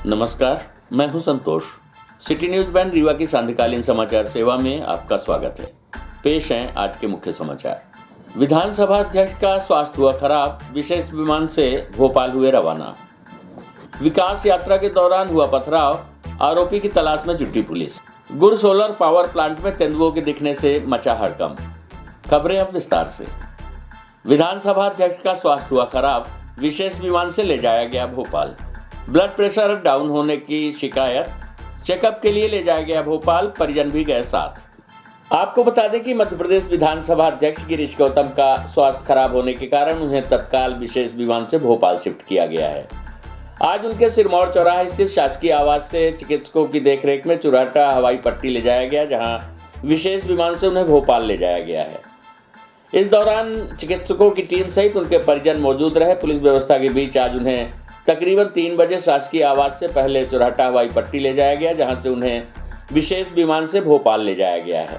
नमस्कार, मैं हूं संतोष। सिटी न्यूज वैन रीवा की सांध्यकालीन समाचार सेवा में आपका स्वागत है। पेश हैं आज के मुख्य समाचार। विधानसभा अध्यक्ष का स्वास्थ्य हुआ खराब, विशेष विमान से भोपाल हुए रवाना। विकास यात्रा के दौरान हुआ पथराव, आरोपी की तलाश में जुटी पुलिस। गुड़ सोलर पावर प्लांट में तेंदुओं के दिखने से मचा हड़कंप। खबरें अब विस्तार से। विधानसभा अध्यक्ष का स्वास्थ्य हुआ खराब, विशेष विमान से ले जाया गया भोपाल। ब्लड प्रेशर डाउन होने की शिकायत, चेकअप के लिए ले जाया गया भोपाल, परिजन भी गए साथ। आपको बता दें कि मध्य प्रदेश विधानसभा अध्यक्ष गिरीश गौतम का स्वास्थ्य खराब होने के कारण उन्हें तत्काल विशेष विमान से भोपाल शिफ्ट किया गया है। आज उनके सिरमौर चौराहा स्थित शासकीय आवास से चिकित्सकों की देखरेख में चुराटा हवाई पट्टी ले जाया गया, जहां विशेष विमान से उन्हें भोपाल ले जाया गया है। इस दौरान चिकित्सकों की टीम सहित उनके परिजन मौजूद रहे। पुलिस व्यवस्था के बीच आज उन्हें तकरीबन 3 बजे शासकीय आवास से पहले चुराटा हवाई पट्टी ले जाया गया, जहां से उन्हें विशेष विमान से भोपाल ले जाया गया है,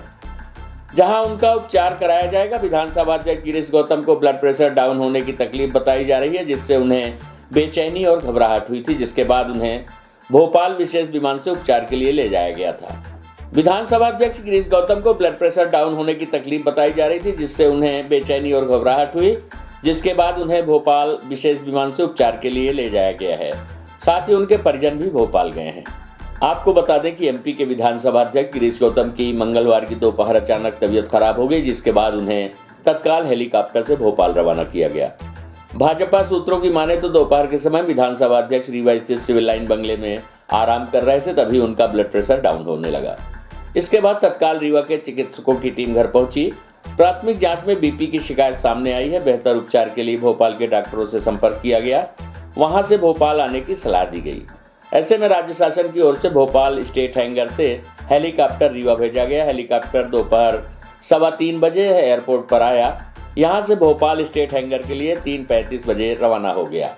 जहां उनका उपचार कराया जाएगा। विधानसभा अध्यक्ष गिरीश गौतम को ब्लड प्रेशर डाउन होने की तकलीफ बताई जा रही है, जिससे उन्हें बेचैनी और घबराहट हुई थी, जिसके बाद उन्हें भोपाल विशेष विमान से उपचार के लिए ले जाया गया था। विधानसभा अध्यक्ष गिरीश गौतम को ब्लड प्रेशर डाउन होने की तकलीफ बताई जा रही थी, जिससे उन्हें बेचैनी और घबराहट हुई, जिसके बाद उन्हें भोपाल विशेष विमान से उपचार के लिए ले जाया गया है। साथ ही उनके परिजन भी भोपाल गए हैं। आपको बता दें कि एमपी के विधानसभा अध्यक्ष गिरीश गौतम की मंगलवार की दोपहर अचानक तबीयत खराब हो गई, जिसके बाद उन्हें तत्काल हेलीकॉप्टर से भोपाल रवाना किया गया। भाजपा सूत्रों की माने तो दोपहर के समय विधानसभा अध्यक्ष रीवा स्थित सिविल लाइन बंगले में आराम कर रहे थे, तभी उनका ब्लड प्रेशर डाउन होने लगा। इसके बाद तत्काल रीवा के चिकित्सकों की टीम घर पहुंची। प्राथमिक जांच में बीपी की शिकायत सामने आई है। बेहतर उपचार के लिए भोपाल के डॉक्टरों से संपर्क किया गया, वहां से भोपाल आने की सलाह दी गई। ऐसे में राज्य शासन की ओर से भोपाल स्टेट हैंगर से हेलीकॉप्टर रीवा भेजा गया। हेलीकॉप्टर दोपहर 3:15 बजे एयरपोर्ट पर आया। यहां से भोपाल स्टेट हैंगर के लिए 3:35 बजे रवाना हो गया।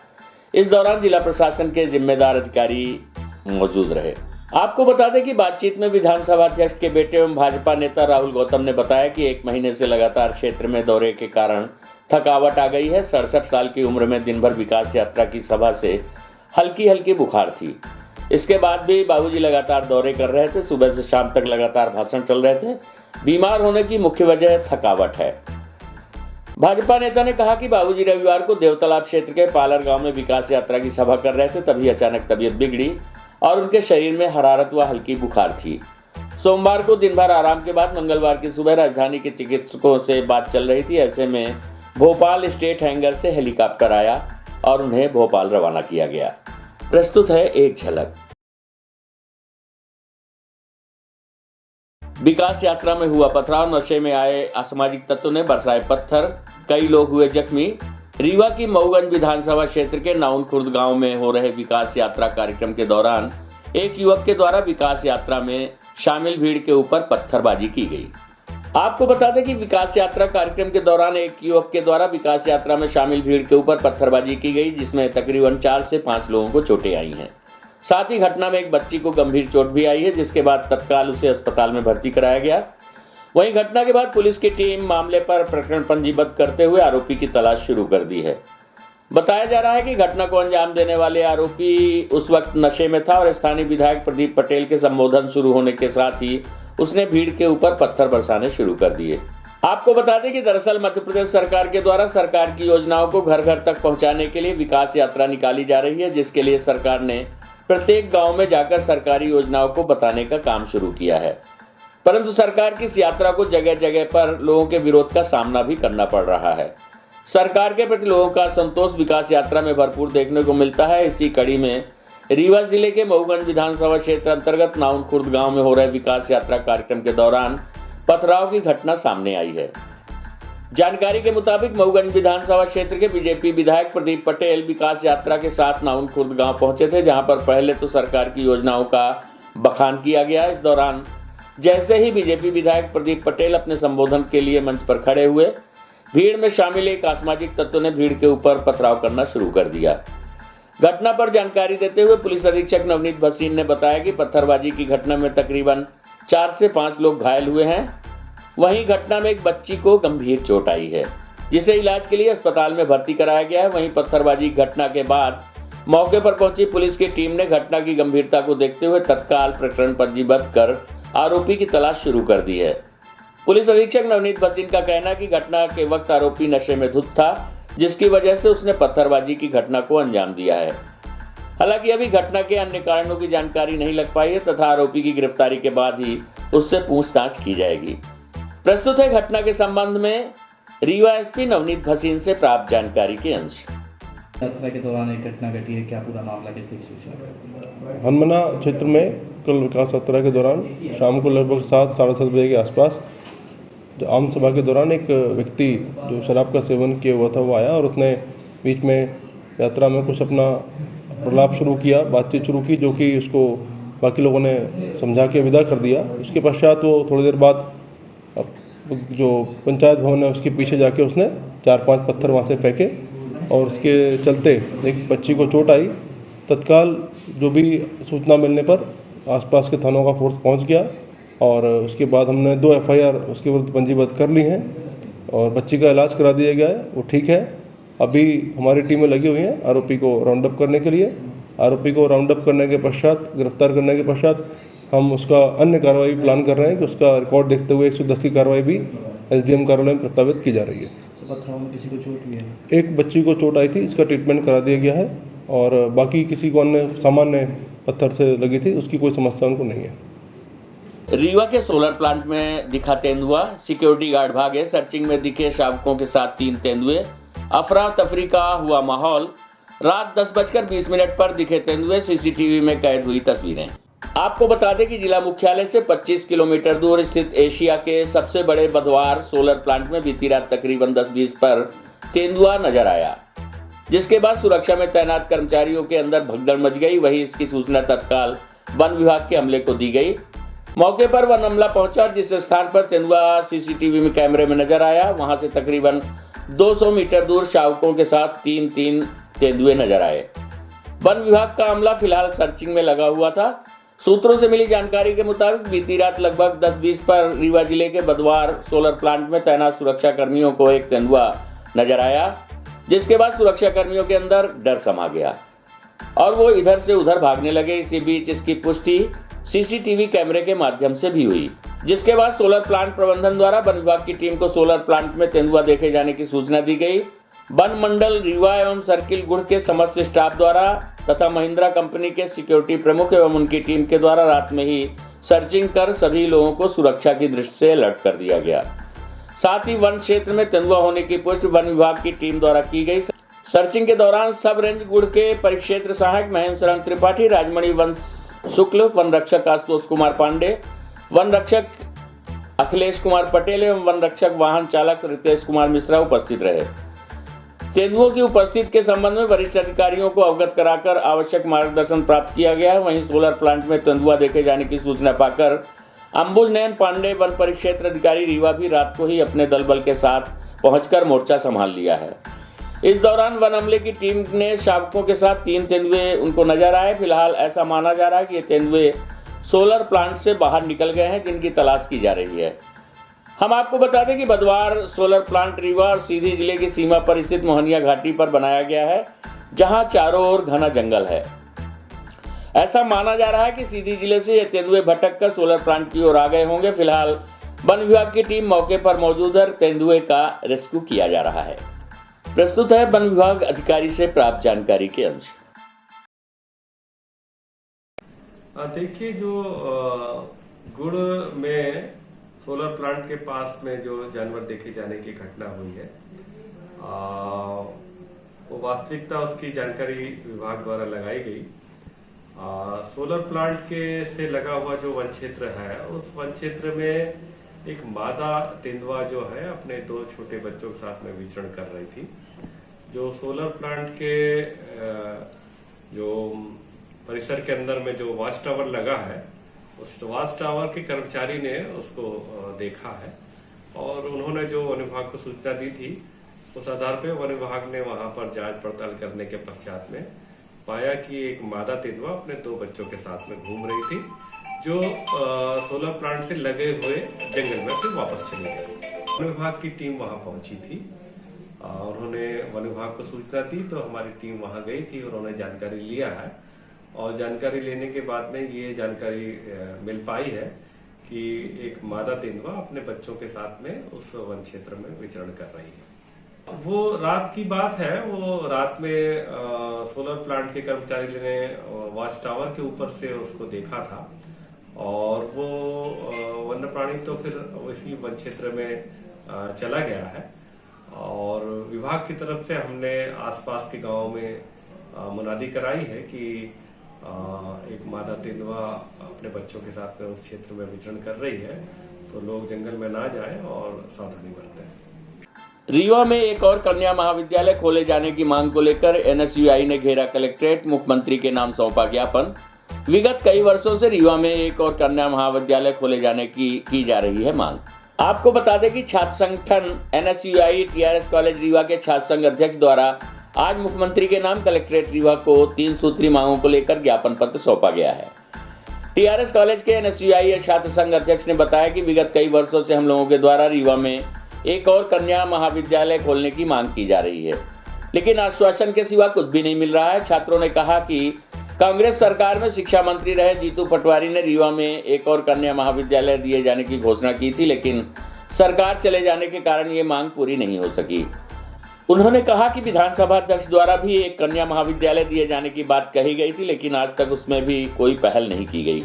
इस दौरान जिला प्रशासन के जिम्मेदार अधिकारी मौजूद रहे। आपको बता दें कि बातचीत में विधानसभा अध्यक्ष के बेटे एवं भाजपा नेता राहुल गौतम ने बताया कि 1 महीने से लगातार क्षेत्र में दौरे के कारण थकावट आ गई है। 67 साल की उम्र में दिन भर विकास यात्रा की सभा से हल्की हल्की बुखार थी। इसके बाद भी बाबूजी लगातार दौरे कर रहे थे। सुबह से शाम तक लगातार भाषण चल रहे थे। बीमार होने की मुख्य वजह थकावट है। भाजपा नेता ने कहा कि बाबूजी रविवार को देवतालाब क्षेत्र के पालर गांव में विकास यात्रा की सभा कर रहे थे, तभी अचानक तबीयत बिगड़ी और उनके शरीर में हरारत व हल्की बुखार थी। सोमवार को दिन भर आराम के बाद मंगलवार की सुबह राजधानी के चिकित्सकों से बात चल रही थी। ऐसे में भोपाल स्टेट हैंगर से हेलीकॉप्टर आया और उन्हें भोपाल रवाना किया गया। प्रस्तुत है एक झलक। विकास यात्रा में हुआ पथराव, नशे में आए असामाजिक तत्वों ने बरसाए पत्थर, कई लोग हुए जख्मी। रीवा की मऊगंज विधानसभा क्षेत्र के नाउन खुर्द गांव में हो रहे विकास यात्रा कार्यक्रम के दौरान एक युवक के द्वारा विकास यात्रा में शामिल भीड़ के ऊपर पत्थरबाजी की गई। आपको बता दें कि विकास यात्रा कार्यक्रम के दौरान एक युवक के द्वारा विकास यात्रा में शामिल भीड़ के ऊपर पत्थरबाजी की गई, जिसमें तकरीबन 4 से 5 लोगों को चोटें आई हैं। साथ ही घटना में एक बच्ची को गंभीर चोट भी आई है, जिसके बाद तत्काल उसे अस्पताल में भर्ती कराया गया। वहीं घटना के बाद पुलिस की टीम मामले पर प्रकरण पंजीबद्ध करते हुए आरोपी की तलाश शुरू कर दी है। बताया जा रहा है कि घटना को अंजाम देने वाले आरोपी उस वक्त नशे में था और स्थानीय विधायक प्रदीप पटेल के संबोधन शुरू होने के साथ ही उसने भीड़ के ऊपर पत्थर बरसाने शुरू कर दिए। आपको बता दें कि दरअसल मध्य प्रदेश सरकार के द्वारा सरकार की योजनाओं को घर घर तक पहुंचाने के लिए विकास यात्रा निकाली जा रही है, जिसके लिए सरकार ने प्रत्येक गाँव में जाकर सरकारी योजनाओं को बताने का काम शुरू किया है। परंतु सरकार की इस यात्रा को जगह जगह पर लोगों के विरोध का सामना भी करना पड़ रहा है। सरकार के प्रति लोगों का असंतोष विकास यात्रा में भरपूर देखने को मिलता है। इसी कड़ी में रीवा जिले के मऊगंज विधानसभा क्षेत्र अंतर्गत नाउन खुर्द गांव में हो रहे विकास यात्रा कार्यक्रम के दौरान पथराव की घटना सामने आई है। जानकारी के मुताबिक मऊगंज विधानसभा क्षेत्र के बीजेपी विधायक प्रदीप पटेल विकास यात्रा के साथ नाउन खुर्द गाँव पहुंचे थे, जहाँ पर पहले तो सरकार की योजनाओं का बखान किया गया। इस दौरान जैसे ही बीजेपी विधायक प्रदीप पटेल अपने संबोधन के लिए मंच पर खड़े हुए, भीड़ में शामिल एक असामाजिक तत्व ने भीड़ के ऊपर पथराव करना शुरू कर दिया। घटना पर जानकारी देते हुए पुलिस अधीक्षक नवनीत भसीन ने बताया कि पत्थरबाजी की घटना में तकरीबन 4 से 5 लोग घायल हुए हैं। वहीं घटना में एक बच्ची को गंभीर चोट आई है, जिसे इलाज के लिए अस्पताल में भर्ती कराया गया है। वहीं पत्थरबाजी घटना के बाद मौके पर पहुंची पुलिस की टीम ने घटना की गंभीरता को देखते हुए तत्काल प्रकरण पंजीबद्ध कर आरोपी की तलाश शुरू कर दी है। पुलिस अधीक्षक नवनीत भसीन का कहना है कि घटना के वक्त आरोपी नशे में धुत था, जिसकी वजह से उसने पत्थरबाजी की घटना को अंजाम दिया है। हालांकि अभी घटना के अन्य कारणों की जानकारी नहीं लग पाई है तथा आरोपी की गिरफ्तारी के बाद ही उससे पूछताछ की जाएगी। प्रस्तुत है घटना के संबंध में रीवा एसपी नवनीत भसीन से प्राप्त जानकारी के अंश। यात्रा के दौरान एक घटना घटी है, क्या पूरा मामला, किसकी सूचना? हनुमना क्षेत्र में कल विकास यात्रा के दौरान शाम को लगभग 7-7:30 बजे के आसपास जो आम सभा के दौरान एक व्यक्ति जो शराब का सेवन किया हुआ था वो आया और उसने बीच में यात्रा में कुछ अपना प्रलाप शुरू किया, बातचीत शुरू की, जो कि उसको बाकी लोगों ने समझा के विदा कर दिया। उसके पश्चात वो थोड़ी देर बाद जो पंचायत भवन है उसके पीछे जाके उसने 4-5 पत्थर वहाँ से फेंके और उसके चलते एक बच्ची को चोट आई। तत्काल जो भी सूचना मिलने पर आसपास के थानों का फोर्स पहुंच गया और उसके बाद हमने 2 FIR उसके विरुद्ध पंजीबद्ध कर ली हैं और बच्ची का इलाज करा दिया गया है, वो ठीक है। अभी हमारी टीमें लगी हुई हैं आरोपी को राउंड अप करने के लिए। आरोपी को राउंड अप करने के पश्चात, गिरफ्तार करने के पश्चात हम उसका अन्य कार्रवाई प्लान कर रहे हैं कि उसका रिकॉर्ड देखते हुए 110 की कार्रवाई भी SDM कार्यालय में प्रस्तावित की जा रही है। पत्थरों में किसी को चोट हुई है? एक बच्ची को चोट आई थी, इसका ट्रीटमेंट करा दिया गया है और बाकी किसी को अन्य सामान्य पत्थर से लगी थी, उसकी कोई समस्या उनको नहीं है। रीवा के सोलर प्लांट में दिखा तेंदुआ, सिक्योरिटी गार्ड भागे, सर्चिंग में दिखे शावकों के साथ 3 तेंदुए, अफरा तफरी का हुआ माहौल। रात 10:20 पर दिखे तेंदुए, CCTV में कैद हुई तस्वीरें। आपको बता दें कि जिला मुख्यालय से 25 किलोमीटर दूर स्थित एशिया के सबसे बड़े बधवार सोलर प्लांट में बीती रात तकरीबन 10:20 पर तेंदुआ नजर आया, जिसके बाद सुरक्षा में तैनात कर्मचारियों के अंदर भगदड़ मच गई। वहीं इसकी सूचना तत्काल वन विभाग के अमले को दी गई। मौके पर वन अमला पहुंचा और जिस स्थान पर तेंदुआ CCTV में कैमरे में नजर आया, वहां से तकरीबन 200 मीटर दूर शावकों के साथ 3 तेंदुए नजर आए। वन विभाग का अमला फिलहाल सर्चिंग में लगा हुआ था। सूत्रों से मिली जानकारी के मुताबिक बीती रात लगभग 10:20 पर रीवा जिले के बधवार सोलर प्लांट में तैनात सुरक्षा कर्मियों को एक तेंदुआ नजर आया, जिसके बाद सुरक्षा कर्मियों के अंदर डर समा गया और वो इधर से उधर भागने लगे। इसी बीच इसकी पुष्टि CCTV कैमरे के माध्यम से भी हुई, जिसके बाद सोलर प्लांट प्रबंधन द्वारा वन विभाग की टीम को सोलर प्लांट में तेंदुआ देखे जाने की सूचना दी गई। वन मंडल रीवा एवं सर्किल गुड़ के समस्त स्टाफ द्वारा तथा महिंद्रा कंपनी के सिक्योरिटी प्रमुख एवं उनकी टीम के द्वारा रात में ही सर्चिंग कर सभी लोगों को सुरक्षा की दृष्टि से अलर्ट कर दिया गया। साथ ही वन क्षेत्र में तेंदुआ होने की पुष्टि वन विभाग की टीम द्वारा की गई। सर्चिंग के दौरान सब रेंज गुड़ के परिक्षेत्र सहायक महेंद्र शरण त्रिपाठी, राजमणि वंश शुक्ल, वन रक्षक आशुतोष कुमार पांडे, वन रक्षक अखिलेश कुमार पटेल एवं वन रक्षक वाहन चालक रितेश कुमार मिश्रा उपस्थित रहे। तेंदुओं की उपस्थिति के संबंध में वरिष्ठ अधिकारियों को अवगत कराकर आवश्यक मार्गदर्शन प्राप्त किया गया है। वहीं सोलर प्लांट में तेंदुआ देखे जाने की सूचना पाकर अंबुज नयन पांडे वन परिक्षेत्र अधिकारी रीवा भी रात को ही अपने दल बल के साथ पहुंचकर मोर्चा संभाल लिया है। इस दौरान वन अमले की टीम ने शावकों के साथ 3 तेंदुए उनको नजर आए। फिलहाल ऐसा माना जा रहा है कि ये तेंदुए सोलर प्लांट से बाहर निकल गए हैं, जिनकी तलाश की जा रही है। हम आपको बता दें कि बधवार सोलर प्लांट रीवा और सीधी जिले की सीमा पर स्थित मोहनिया घाटी पर बनाया गया है, जहां चारों ओर घना जंगल है। ऐसा माना जा रहा है कि सीधी जिले से ये तेंदुए भटक कर सोलर प्लांट की ओर आ गए होंगे। फिलहाल वन विभाग की टीम मौके पर मौजूद है, तेंदुए का रेस्क्यू किया जा रहा है। प्रस्तुत है वन विभाग अधिकारी से प्राप्त जानकारी के अंश। देखिए, जो गुड़ में सोलर प्लांट के पास में जो जानवर देखे जाने की घटना हुई है, वो वास्तविकता उसकी जानकारी विभाग द्वारा लगाई गई। सोलर प्लांट के से लगा हुआ जो वन क्षेत्र है, उस वन क्षेत्र में एक मादा तेंदुआ जो है अपने 2 छोटे बच्चों के साथ में विचरण कर रही थी। जो सोलर प्लांट के जो परिसर के अंदर में जो वॉच टावर लगा है, उस वॉच टावर के कर्मचारी ने उसको देखा है और उन्होंने जो वन विभाग को सूचना दी थी, उस आधार पर वन विभाग ने वहां पर जांच पड़ताल करने के पश्चात में पाया कि एक मादा तेंदुआ अपने 2 बच्चों के साथ में घूम रही थी, जो सोलर प्लांट से लगे हुए जंगल में फिर वापस चली गई। वन विभाग की टीम वहां पहुंची थी उन्होंने वन विभाग को सूचना दी तो हमारी टीम वहां गई थी, उन्होंने जानकारी लिया है और जानकारी लेने के बाद में ये जानकारी मिल पाई है कि एक मादा तेंदुआ अपने बच्चों के साथ में उस वन क्षेत्र में विचरण कर रही है। वो रात की बात है, वो रात में सोलर प्लांट के कर्मचारी ने वॉच टावर के ऊपर से उसको देखा था और वो वन्य प्राणी तो फिर इसी वन क्षेत्र में चला गया है और विभाग की तरफ से हमने आसपास के गांवों में मुनादी कराई है कि एक मादा तेंदुआ अपने बच्चों के साथ में उस क्षेत्र में विचरण कर रही है, तो लोग जंगल में ना जाएं और सावधानी बरतें। रीवा में एक और कन्या महाविद्यालय खोले जाने की मांग को लेकर एनएसयूआई ने घेरा कलेक्ट्रेट, मुख्यमंत्री के नाम सौंपा ज्ञापन। विगत कई वर्षों से रीवा में एक और कन्या महाविद्यालय खोले जाने की जा रही है मांग। आपको बता दें कि छात्र संगठन एनएसयूआई टीआरएस कॉलेज रीवा के छात्र संघ अध्यक्ष द्वारा आज मुख्यमंत्री के नाम कलेक्ट्रेट रीवा को 3 सूत्री मांगों को लेकर ज्ञापन पत्र सौंपा गया है। टीआरएस कॉलेज के एनएसयूआई छात्र संघ अध्यक्ष ने बताया कि विगत कई वर्षों से हम लोगों के द्वारा रीवा में एक और कन्या महाविद्यालय खोलने की मांग की जा रही है, लेकिन आश्वासन के सिवा कुछ भी नहीं मिल रहा है। छात्रों ने कहा कि कांग्रेस सरकार में शिक्षा मंत्री रहे जीतू पटवारी ने रीवा में एक और कन्या महाविद्यालय दिए जाने की घोषणा की थी, लेकिन सरकार चले जाने के कारण ये मांग पूरी नहीं हो सकी। उन्होंने कहा कि विधानसभा अध्यक्ष द्वारा भी एक कन्या महाविद्यालय दिए जाने की बात कही गई थी, लेकिन आज तक उसमें भी कोई पहल नहीं की गई।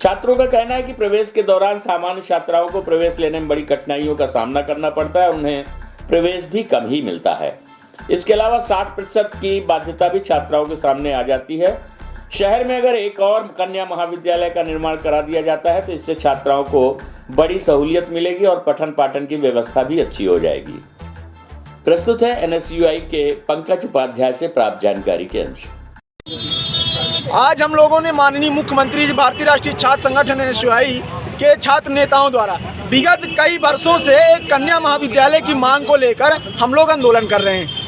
छात्रों का कहना है कि प्रवेश के दौरान सामान्य छात्राओं को प्रवेश लेने में बड़ी कठिनाइयों का सामना करना पड़ता है और उन्हें प्रवेश भी कम ही मिलता है। इसके अलावा 60% की बाध्यता भी छात्राओं के सामने आ जाती है। शहर में अगर एक और कन्या महाविद्यालय का निर्माण करा दिया जाता है तो इससे छात्राओं को बड़ी सहूलियत मिलेगी और पठन पाठन की व्यवस्था भी अच्छी हो जाएगी। प्रस्तुत है एनएसयूआई के पंकज उपाध्याय से प्राप्त जानकारी के अंश। आज हम लोगों ने माननीय मुख्यमंत्री भारतीय राष्ट्रीय छात्र संगठन एनएसयूआई के छात्र नेताओं द्वारा विगत कई वर्षों से एक कन्या महाविद्यालय की मांग को लेकर हम लोग आंदोलन कर रहे हैं।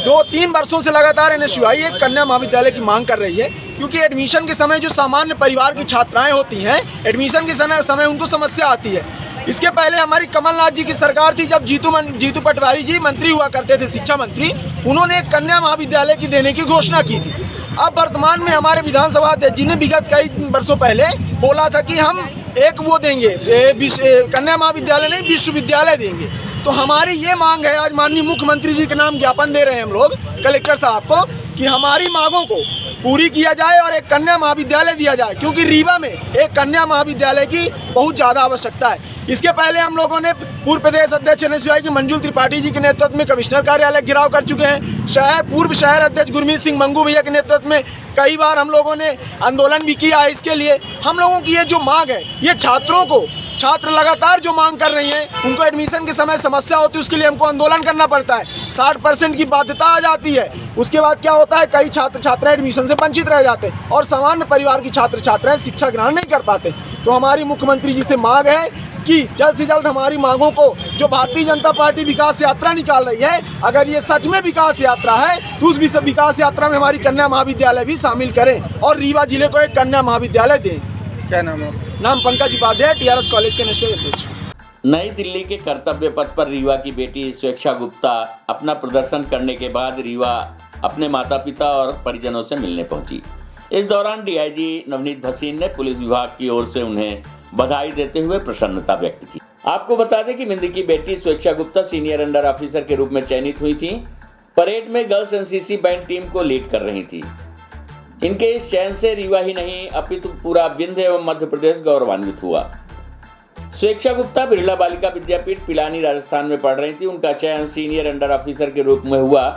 2-3 वर्षों से लगातार एनएसयूआई एक कन्या महाविद्यालय की मांग कर रही है, क्योंकि एडमिशन के समय जो सामान्य परिवार की छात्राएं होती हैं, एडमिशन के समय उनको समस्या आती है। इसके पहले हमारी कमलनाथ जी की सरकार थी, जब जीतू पटवारी जी मंत्री हुआ करते थे, शिक्षा मंत्री, उन्होंने एक कन्या महाविद्यालय की देने की घोषणा की थी। अब वर्तमान में हमारे विधानसभा अध्यक्ष जी ने विगत कई वर्षों पहले बोला था कि हम एक वो देंगे, कन्या महाविद्यालय नहीं विश्वविद्यालय देंगे। तो हमारी ये मांग है, आज माननीय मुख्यमंत्री जी के नाम ज्ञापन दे रहे हैं हम लोग कलेक्टर साहब को, कि हमारी मांगों को पूरी किया जाए और एक कन्या महाविद्यालय दिया जाए, क्योंकि रीवा में एक कन्या महाविद्यालय की बहुत ज़्यादा आवश्यकता है। इसके पहले हम लोगों ने पूर्व प्रदेश अध्यक्ष एनएसयूआई की मंजुल त्रिपाठी जी के नेतृत्व में कमिश्नर कार्यालय घेराव कर चुके हैं। पूर्व शहर अध्यक्ष गुरमीत सिंह मंगू भैया के नेतृत्व में कई बार हम लोगों ने आंदोलन भी किया है। इसके लिए हम लोगों की ये जो मांग है, ये छात्र लगातार जो मांग कर रही हैं, उनको एडमिशन के समय समस्या होती है, उसके लिए हमको आंदोलन करना पड़ता है। 60% की बाध्यता आ जाती है। उसके बाद क्या होता है, कई छात्र छात्राएं एडमिशन से वंचित रह जाते हैं और सामान्य परिवार की छात्र छात्राएं शिक्षा ग्रहण नहीं कर पाते। तो हमारी मुख्यमंत्री जी से मांग है कि जल्द से जल्द हमारी मांगों को, जो भारतीय जनता पार्टी विकास यात्रा निकाल रही है, अगर ये सच में विकास यात्रा है तो उस विकास यात्रा में हमारी कन्या महाविद्यालय भी शामिल करें और रीवा जिले को एक कन्या महाविद्यालय दें। क्या नाम है? नाम पंकज उपाध्याय, टीआरएस कॉलेज के एनएसयूआई अध्यक्ष। नई दिल्ली के कर्तव्य पथ पर रीवा की बेटी स्वेच्छा गुप्ता अपना प्रदर्शन करने के बाद रीवा अपने माता पिता और परिजनों से मिलने पहुंची। इस दौरान डीआईजी नवनीत भसीन ने पुलिस विभाग की ओर से उन्हें बधाई देते हुए प्रसन्नता व्यक्त की। आपको बता दें कि मिंदी की बेटी स्वेच्छा गुप्ता सीनियर अंडर ऑफिसर के रूप में चयनित हुई थी। परेड में गर्ल्स एनसीसी बैंड टीम को लीड कर रही थी। इनके इस चयन से रीवा ही नहीं अपितु पूरा विंध्य एवं मध्य प्रदेश गौरवान्वित हुआ। स्वेच्छा गुप्ता बिरला बालिका विद्यापीठ पिलानी राजस्थान में पढ़ रही थी। उनका चयन सीनियर अंडर ऑफिसर के रूप में हुआ।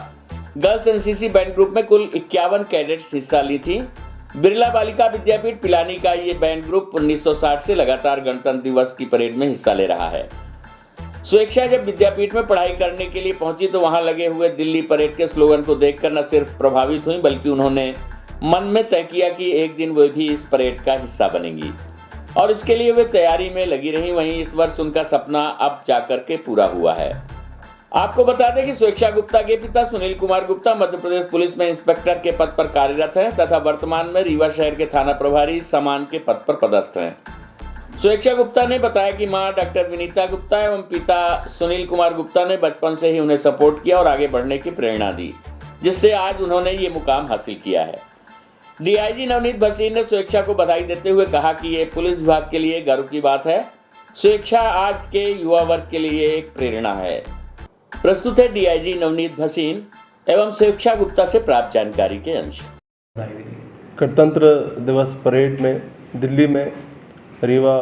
गर्ल्स एनसीसी बैंड ग्रुप में कुल 51 कैडेट्स हिस्सा ली थी। बिरला बालिका विद्यापीठ पिलानी का ये बैंड ग्रुप 1960 से लगातार गणतंत्र दिवस की परेड में हिस्सा ले रहा है। स्वेच्छा जब विद्यापीठ में पढ़ाई करने के लिए पहुंची तो वहां लगे हुए दिल्ली परेड के स्लोगन को देखकर न सिर्फ प्रभावित हुई, बल्कि उन्होंने मन में तय किया कि एक दिन वे भी इस परेड का हिस्सा बनेंगी और इसके लिए वे तैयारी में लगी रही। वहीं इस वर्ष उनका सपना अब जाकर के पूरा हुआ है। आपको बता दें कि स्वेच्छा गुप्ता के पिता सुनील कुमार गुप्ता मध्य प्रदेश पुलिस में इंस्पेक्टर के पद पर कार्यरत हैं तथा वर्तमान में रीवा शहर के थाना प्रभारी समान के पद पर पदस्थ हैं। सुवेक्षा गुप्ता ने बताया कि मां डॉक्टर विनीता गुप्ता एवं पिता सुनील कुमार गुप्ता ने बचपन से ही उन्हें सपोर्ट किया और आगे बढ़ने की प्रेरणा दी, जिससे आज उन्होंने ये मुकाम हासिल किया है। डीआईजी नवनीत भसीन ने सुवेक्षा को बधाई देते हुए कहा कि ये पुलिस विभाग के लिए गर्व की बात है। सुवेक्षा आज के युवा वर्ग के लिए एक प्रेरणा है। प्रस्तुत है डीआईजी नवनीत भसीन एवं सुवेक्षा गुप्ता से प्राप्त जानकारी के अंश। गणतंत्र दिवस परेड में दिल्ली में रीवा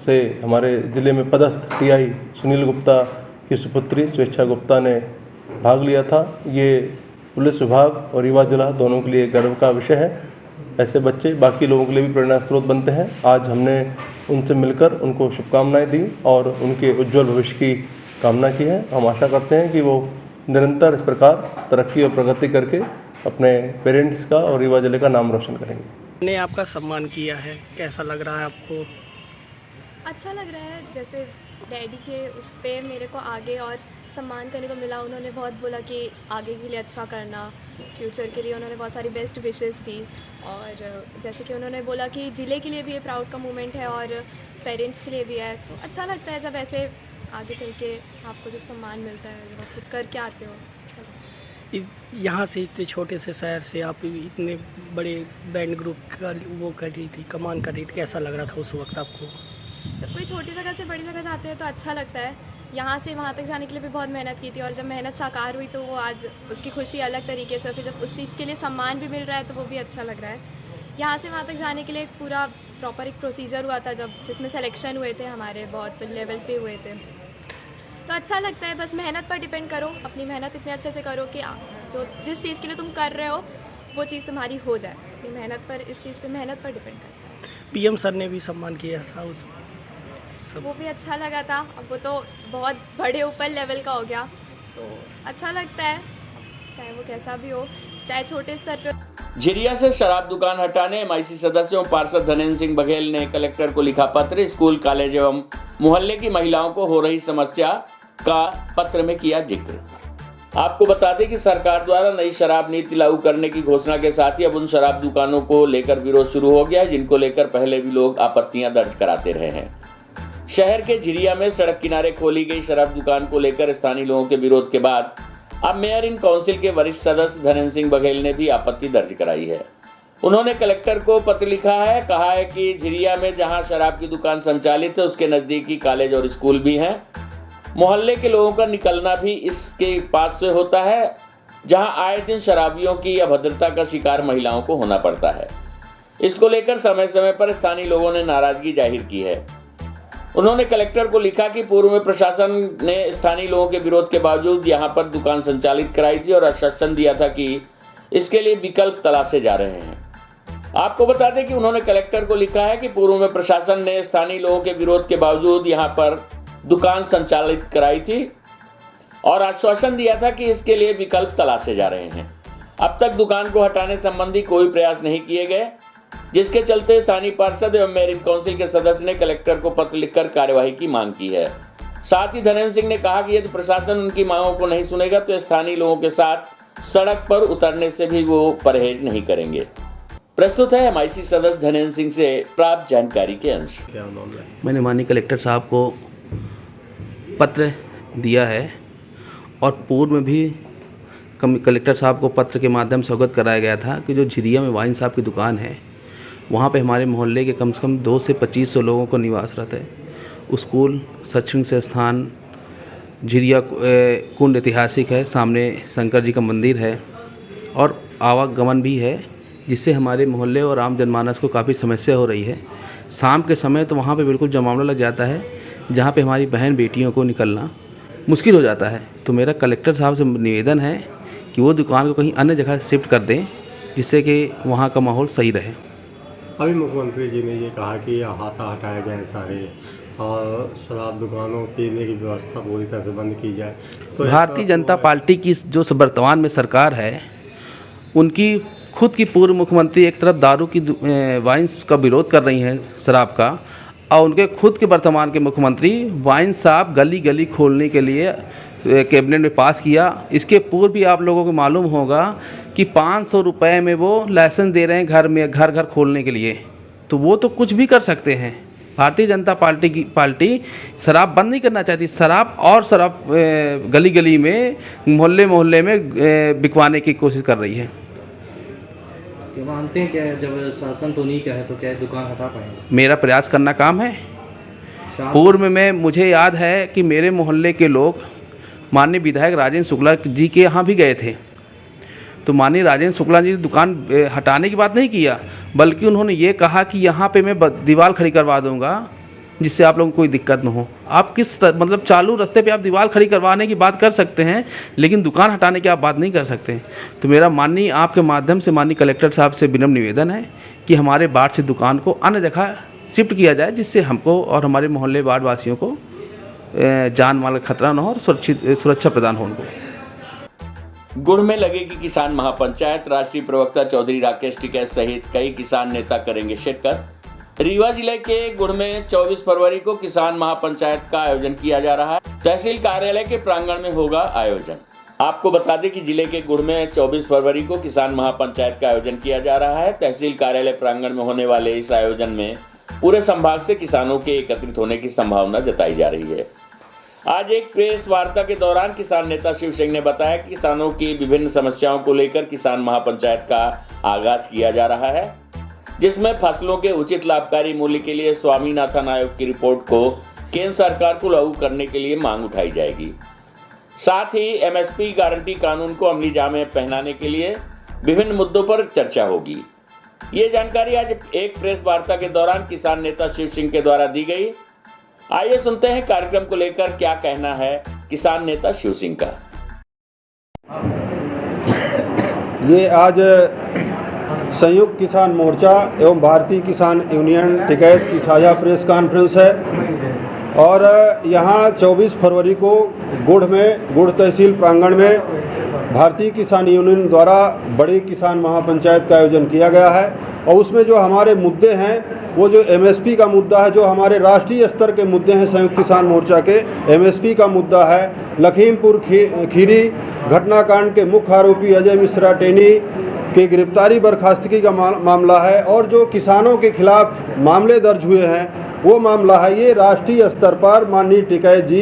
से हमारे ज़िले में पदस्थ टीआई सुनील गुप्ता की सुपुत्री सुवेक्षा गुप्ता ने भाग लिया था। ये पुलिस विभाग और रीवा जिला दोनों के लिए गर्व का विषय है। ऐसे बच्चे बाकी लोगों के लिए भी प्रेरणा स्रोत बनते हैं। आज हमने उनसे मिलकर उनको शुभकामनाएं दी और उनके उज्जवल भविष्य की कामना की है। हम आशा करते हैं कि वो निरंतर इस प्रकार तरक्की और प्रगति करके अपने पेरेंट्स का और रीवा जिले का नाम रोशन करेंगे। ने आपका सम्मान किया है, कैसा लग रहा है आपको? अच्छा लग रहा है, जैसे डैडी के उस पे मेरे को आगे और सम्मान करने को मिला। उन्होंने बहुत बोला कि आगे के लिए अच्छा करना, फ्यूचर के लिए उन्होंने बहुत सारी बेस्ट विशेस दी। और जैसे कि उन्होंने बोला कि ज़िले के लिए भी ये प्राउड का मोमेंट है और पेरेंट्स के लिए भी है, तो अच्छा लगता है जब ऐसे आगे चल के आपको जब सम्मान मिलता है, जब आप कुछ करके आते हो। अच्छा लगता है। यहाँ से इतने छोटे से शहर से आप इतने बड़े बैंड ग्रुप का वो कर रही थी, कमान कर रही थी, कैसा लग रहा था उस वक्त आपको? जब कोई छोटी जगह से बड़ी जगह जाते हैं तो अच्छा लगता है। यहाँ से वहाँ तक जाने के लिए भी बहुत मेहनत की थी और जब मेहनत साकार हुई तो वो आज उसकी खुशी अलग तरीके से, फिर जब उस चीज़ के लिए सम्मान भी मिल रहा है तो वो भी अच्छा लग रहा है। यहाँ से वहाँ तक जाने के लिए एक पूरा प्रॉपर एक प्रोसीजर हुआ था जिसमें सिलेक्शन हुए थे, हमारे बहुत लेवल पे हुए थे, तो अच्छा लगता है। बस मेहनत पर डिपेंड करो, अपनी मेहनत इतने अच्छे से करो कि जिस चीज़ के लिए तुम कर रहे हो वो चीज़ तुम्हारी हो जाए। अपनी मेहनत पर, इस चीज़ पे मेहनत पर डिपेंड करता है। पीएम सर ने भी सम्मान किया था उस सब, वो भी अच्छा लगा था। अब वो तो बहुत बड़े ऊपर लेवल का हो गया, तो अच्छा लगता है, चाहे वो कैसा भी हो, चाहे छोटे स्तर पे। झिरिया से शराब दुकान हटाने एमआईसी सदस्य एवं पार्षद धनेन्द्र सिंह बघेल ने कलेक्टर को लिखा पत्र। स्कूल, कॉलेज एवं मोहल्ले की महिलाओं को हो रही समस्या का पत्र में किया जिक्र। आपको बता दें कि सरकार द्वारा नई शराब नीति लागू करने की घोषणा के साथ ही अब उन शराब दुकानों को लेकर विरोध शुरू हो गया है, जिनको लेकर पहले भी लोग आपत्तियां दर्ज कराते रहे हैं। शहर के झिरिया में सड़क किनारे खोली गई शराब दुकान को लेकर स्थानीय लोगों के विरोध के बाद अब मेयर इन काउंसिल के वरिष्ठ सदस्य धनेन्द्र सिंह बघेल ने भी आपत्ति दर्ज कराई है। उन्होंने कलेक्टर को पत्र लिखा है, कहा है कि झिरिया में जहां शराब की दुकान संचालित है उसके नजदीकी कॉलेज और स्कूल भी हैं। मोहल्ले के लोगों का निकलना भी इसके पास से होता है, जहां आए दिन शराबियों की अभद्रता का शिकार महिलाओं को होना पड़ता है। इसको लेकर समय समय पर स्थानीय लोगों ने नाराजगी जाहिर की है। उन्होंने कलेक्टर को लिखा कि पूर्व में प्रशासन ने स्थानीय लोगों के विरोध के बावजूद यहां पर दुकान संचालित कराई थी और आश्वासन दिया था कि इसके लिए विकल्प तलाशे जा रहे हैं। आपको बता दें कि उन्होंने कलेक्टर को लिखा है कि पूर्व में प्रशासन ने स्थानीय लोगों के विरोध के बावजूद यहां पर दुकान संचालित कराई थी और आश्वासन दिया था कि इसके लिए विकल्प तलाशे जा रहे हैं। अब तक दुकान को हटाने संबंधी कोई प्रयास नहीं किए गए, जिसके चलते स्थानीय पार्षद एवं मेयर इन काउंसिल के सदस्य ने कलेक्टर को पत्र लिखकर कार्यवाही की मांग की है। साथ ही धनेन्द्र सिंह ने कहा कि यदि प्रशासन उनकी मांगों को नहीं सुनेगा तो स्थानीय लोगों के साथ सड़क पर उतरने से भी वो परहेज नहीं करेंगे। प्रस्तुत है एमआईसी सदस्य धनेन्द्र सिंह से प्राप्त जानकारी के अंश। मैंने माननीय कलेक्टर साहब को पत्र दिया है और पूर्व में भी कलेक्टर साहब को पत्र के माध्यम से अवगत कराया गया था कि जो झिरिया में वाइन साहब की दुकान है, वहाँ पे हमारे मोहल्ले के कम से कम 200 से 2500 लोगों को निवासरत है। स्कूल, शैक्षणिक संस्थान, झिरिया कुंड ऐतिहासिक है, सामने शंकर जी का मंदिर है और आवागमन भी है, जिससे हमारे मोहल्ले और आम जनमानस को काफ़ी समस्या हो रही है। शाम के समय तो वहाँ पे बिल्कुल जमावड़ा लग जाता है, जहाँ पे हमारी बहन बेटियों को निकलना मुश्किल हो जाता है। तो मेरा कलेक्टर साहब से निवेदन है कि वो दुकान को कहीं अन्य जगह शिफ्ट कर दें, जिससे कि वहाँ का माहौल सही रहे। अभी मुख्यमंत्री जी ने ये कहा कि हाथा हटाए जाए सारे और शराब दुकानों पीने की व्यवस्था पूरी तरह से बंद की जाए। तो भारतीय जनता पार्टी की जो वर्तमान में सरकार है, उनकी खुद की पूर्व मुख्यमंत्री एक तरफ दारू की वाइन्स का विरोध कर रही हैं, शराब का, और उनके खुद के वर्तमान के मुख्यमंत्री वाइन शॉप गली गली खोलने के लिए कैबिनेट में पास किया। इसके पूर्व भी आप लोगों को मालूम होगा कि 500 रुपये में वो लाइसेंस दे रहे हैं घर में, घर घर खोलने के लिए। तो वो तो कुछ भी कर सकते हैं, भारतीय जनता पार्टी शराब बंद नहीं करना चाहती। शराब गली गली में, मोहल्ले में बिकवाने की कोशिश कर रही है। क्या मानते हैं, क्या जब शासन तो नहीं क्या है तो क्या दुकान हटा पाएंगे? मेरा प्रयास करना काम है। पूर्व में मुझे याद है कि मेरे मोहल्ले के लोग माननीय विधायक राजेंद्र शुक्ला जी के यहाँ भी गए थे, तो माननीय राजेंद्र शुक्ला जी ने दुकान हटाने की बात नहीं किया, बल्कि उन्होंने ये कहा कि यहाँ पे मैं दीवार खड़ी करवा दूंगा जिससे आप लोगों को कोई दिक्कत न हो। आप मतलब चालू रास्ते पे आप दीवार खड़ी करवाने की बात कर सकते हैं, लेकिन दुकान हटाने की आप बात नहीं कर सकते। तो मेरा माननीय आपके माध्यम से माननीय कलेक्टर साहब से विनम्र निवेदन है कि हमारे वार्ड से दुकान को अन्य जगह शिफ्ट किया जाए, जिससे हमको और हमारे मोहल्ले वार्ड वासियों को जान माल का खतरा न हो और सुरक्षा प्रदान हो उनको। गुड़ में लगेगी किसान महापंचायत, राष्ट्रीय प्रवक्ता चौधरी राकेश टिकैत सहित कई किसान नेता करेंगे शिरकत। रीवा जिले के गुड़ में 24 फरवरी को किसान महापंचायत का आयोजन किया जा रहा है। तहसील कार्यालय के प्रांगण में होगा आयोजन। आपको बता दें कि जिले के गुड़ में 24 फरवरी को किसान महापंचायत का आयोजन किया जा रहा है। तहसील कार्यालय प्रांगण में होने वाले इस आयोजन में पूरे संभाग से किसानों के एकत्रित होने की संभावना जताई जा रही है। आज एक प्रेस वार्ता के दौरान किसान नेता शिव सिंह ने बताया कि किसानों की विभिन्न समस्याओं को लेकर किसान महापंचायत का आगाज किया जा रहा है, जिसमें फसलों के उचित लाभकारी मूल्य के लिए स्वामीनाथन आयोग की रिपोर्ट को केंद्र सरकार को लागू करने के लिए मांग उठाई जाएगी। साथ ही एमएसपी गारंटी कानून को अमली जामे पहनाने के लिए विभिन्न मुद्दों पर चर्चा होगी। ये जानकारी आज एक प्रेस वार्ता के दौरान किसान नेता शिव सिंह के द्वारा दी गई। आइए सुनते हैं कार्यक्रम को लेकर क्या कहना है किसान नेता शिव सिंह का। ये आज संयुक्त किसान मोर्चा एवं भारतीय किसान यूनियन टिकैत की साझा प्रेस कॉन्फ्रेंस है और यहाँ 24 फरवरी को गुड़ तहसील प्रांगण में भारतीय किसान यूनियन द्वारा बड़ी किसान महापंचायत का आयोजन किया गया है। और उसमें जो हमारे मुद्दे हैं, वो जो एमएसपी का मुद्दा है, जो हमारे राष्ट्रीय स्तर के मुद्दे हैं संयुक्त किसान मोर्चा के, एमएसपी का मुद्दा है, लखीमपुर खीरी घटनाकांड के मुख्य आरोपी अजय मिश्रा टेनी की गिरफ्तारी बर्खास्तगी का मामला है, और जो किसानों के खिलाफ मामले दर्ज हुए हैं वो मामला है। ये राष्ट्रीय स्तर पर माननीय टिकैत जी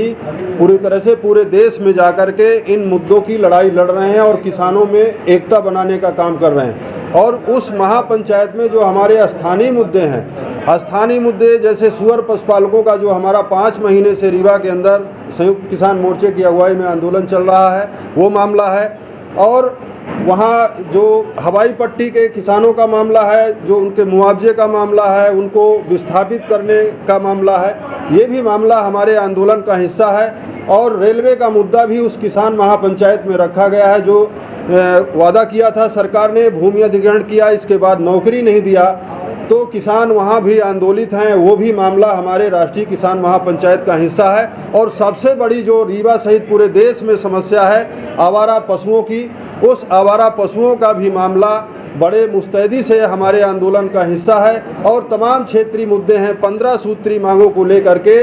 पूरी तरह से पूरे देश में जाकर के इन मुद्दों की लड़ाई लड़ रहे हैं और किसानों में एकता बनाने का काम कर रहे हैं। और उस महापंचायत में जो हमारे स्थानीय मुद्दे हैं, स्थानीय मुद्दे जैसे सुअर पशुपालकों का जो हमारा 5 महीने से रीवा के अंदर संयुक्त किसान मोर्चे की अगुवाई में आंदोलन चल रहा है, वो मामला है। और वहाँ जो हवाई पट्टी के किसानों का मामला है, जो उनके मुआवजे का मामला है, उनको विस्थापित करने का मामला है, ये भी मामला हमारे आंदोलन का हिस्सा है। और रेलवे का मुद्दा भी उस किसान महापंचायत में रखा गया है। जो वादा किया था सरकार ने, भूमि अधिग्रहण किया, इसके बाद नौकरी नहीं दिया, तो किसान वहाँ भी आंदोलित हैं, वो भी मामला हमारे राष्ट्रीय किसान महापंचायत का हिस्सा है। और सबसे बड़ी जो रीवा सहित पूरे देश में समस्या है आवारा पशुओं की, उस आवारा पशुओं का भी मामला बड़े मुस्तैदी से हमारे आंदोलन का हिस्सा है। और तमाम क्षेत्रीय मुद्दे हैं, 15 सूत्री मांगों को लेकर के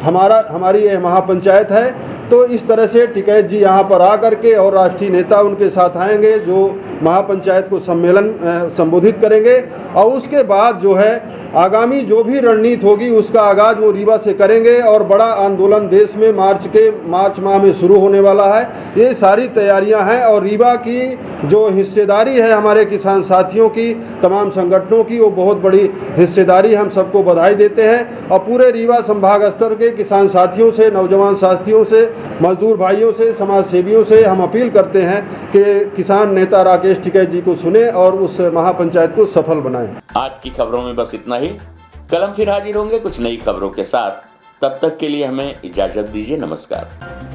हमारी यह महापंचायत है। तो इस तरह से टिकैत जी यहाँ पर आकर के और राष्ट्रीय नेता उनके साथ आएंगे, जो महापंचायत को सम्मेलन संबोधित करेंगे। और उसके बाद जो है आगामी जो भी रणनीति होगी उसका आगाज़ वो रीवा से करेंगे और बड़ा आंदोलन देश में मार्च माह में शुरू होने वाला है। ये सारी तैयारियां हैं और रीवा की जो हिस्सेदारी है हमारे किसान साथियों की, तमाम संगठनों की, वो बहुत बड़ी हिस्सेदारी, हम सबको बधाई देते हैं। और पूरे रीवा संभाग स्तर के किसान साथियों से, नौजवान साथियों से, मजदूर भाइयों से, समाज सेवियों से हम अपील करते हैं कि किसान नेता राकेश टिकैत जी को सुने और उस महापंचायत को सफल बनाएं। आज की खबरों में बस इतना ही। कल हम फिर हाजिर होंगे कुछ नई खबरों के साथ। तब तक के लिए हमें इजाजत दीजिए। नमस्कार।